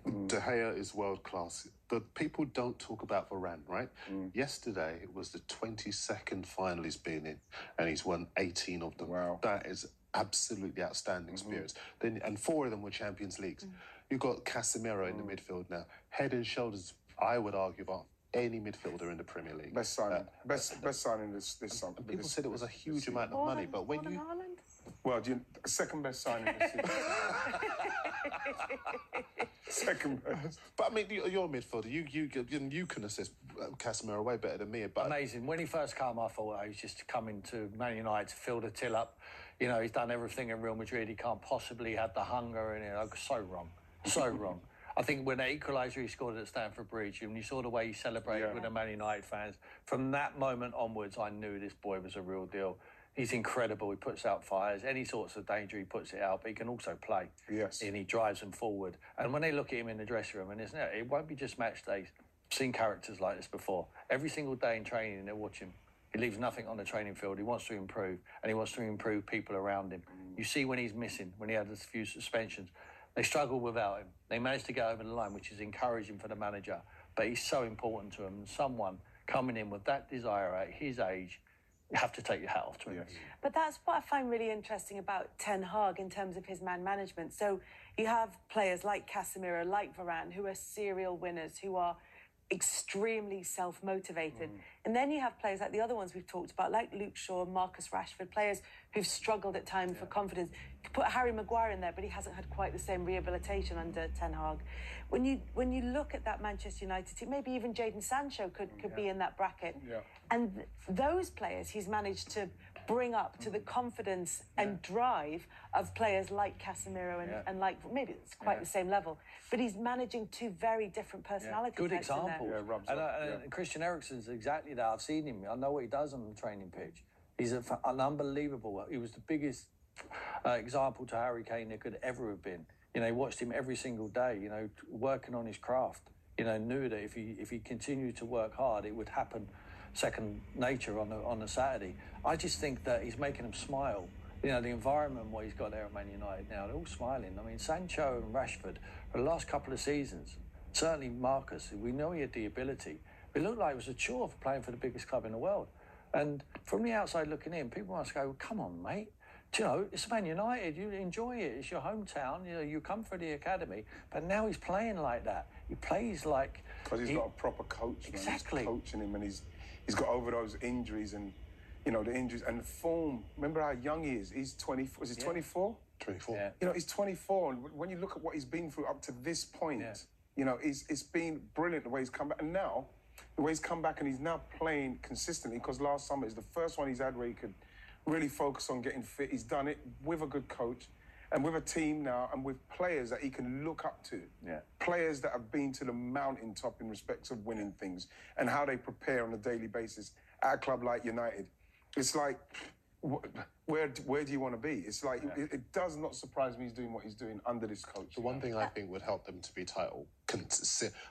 Gea is world class. The people don't talk about Varane, right? Yesterday it was the 22nd final he's been in, and he's won 18 of them. Wow. That is absolutely outstanding experience. And 4 of them were Champions Leagues. You've got Casimero in the midfield now, head and shoulders, I would argue, about any midfielder in the Premier League. Best signing, best signing this summer. People said it was a huge amount of money, but when you... Well, second best signing this season. Second best. But I mean, you're a midfielder. You can assist Casemiro way better than me. But amazing. When he first came, I thought he was just coming to Man United to fill the till up. You know, he's done everything in Real Madrid. He can't possibly have the hunger in it. So wrong. So wrong. I think when the equaliser he scored at Stamford Bridge, and you saw the way he celebrated with the Man United fans, from that moment onwards, I knew this boy was a real deal. He's incredible. He puts out fires. Any sorts of danger, he puts it out. But he can also play. Yes. And he drives them forward. And when they look at him in the dressing room, and it won't be just match days. I've seen characters like this before. Every single day in training, they watch him. He leaves nothing on the training field. He wants to improve, and he wants to improve people around him. You see when he's missing, when he had a few suspensions, they struggle without him. They managed to get over the line, which is encouraging for the manager. But he's so important to him. And someone coming in with that desire at his age, you have to take your hat off to him. Yes. But that's what I find really interesting about Ten Hag in terms of his man management. So you have players like Casemiro, like Varane, who are serial winners, who are extremely self-motivated. And then you have players like the other ones we've talked about, like Luke Shaw, Marcus Rashford, players who've struggled at times for confidence. You could put Harry Maguire in there, but he hasn't had quite the same rehabilitation under Ten Hag. When you look at that Manchester United team, maybe even Jadon Sancho could be in that bracket. Yeah. And those players he's managed to bring up to the confidence and drive of players like Casemiro and like, maybe it's quite the same level, but he's managing 2 very different personality Good types in there. example. And Christian Eriksen's exactly that. I've seen him. I know what he does on the training pitch. He's an unbelievable. He was the biggest example to Harry Kane there could ever have been. You know, he watched him every single day, you know, working on his craft. You know, knew that if he continued to work hard, it would happen second nature on the Saturday. I just think that he's making them smile. You know, the environment what he's got there at Man United now, they're all smiling. I mean, Sancho and Rashford, for the last couple of seasons, certainly Marcus, we know he had the ability. It looked like it was a chore for playing for the biggest club in the world. And from the outside looking in, people must go, come on, mate. Do you know, it's Man United, you enjoy it, it's your hometown, you know, you come for the academy, but now he's playing like that. He plays like... Because he's got a proper coach, man. Exactly. He's coaching him, and he's got over those injuries and, you know, the injuries and the form. Remember how young he is? He's 24, is he 24? 24. Yeah. You know, he's 24, and when you look at what he's been through up to this point, you know, it's been brilliant the way he's come back. And now, the way he's come back and he's now playing consistently, because last summer is the first one he's had where he could really focus on getting fit. He's done it with a good coach and with a team now and with players that he can look up to. Yeah. Players that have been to the mountaintop in respect of winning things and how they prepare on a daily basis at a club like United. It's like, where do you want to be? It's like, it does not surprise me he's doing what he's doing under this coach. The one thing I think would help them to be title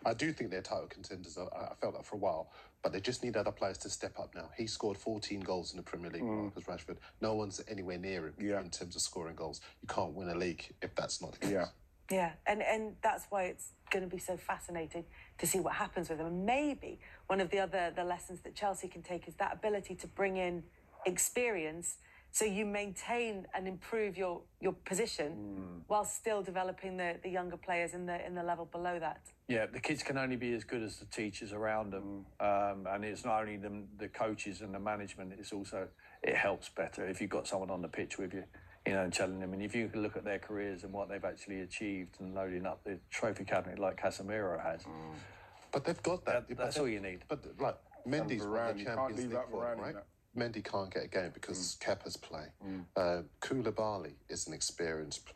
I do think they're title contenders. I felt that for a while, but they just need other players to step up now. He scored 14 goals in the Premier League, Marcus Rashford. No one's anywhere near him in terms of scoring goals. You can't win a league if that's not the case. Yeah, and that's why it's going to be so fascinating to see what happens with them. And maybe one of the lessons that Chelsea can take is that ability to bring in experience so you maintain and improve your position while still developing the younger players in the level below that. Yeah, the kids can only be as good as the teachers around them. And it's not only the coaches and the management, it's also, it helps better if you've got someone on the pitch with you, you know, and telling them. And if you can look at their careers and what they've actually achieved and loading up the trophy cabinet like Casemiro has. But they've got that. That's all you need. But like, Mendy's won the Champions League, right? Mendy can't get a game because Kepa's play. Koulibaly is an experienced player.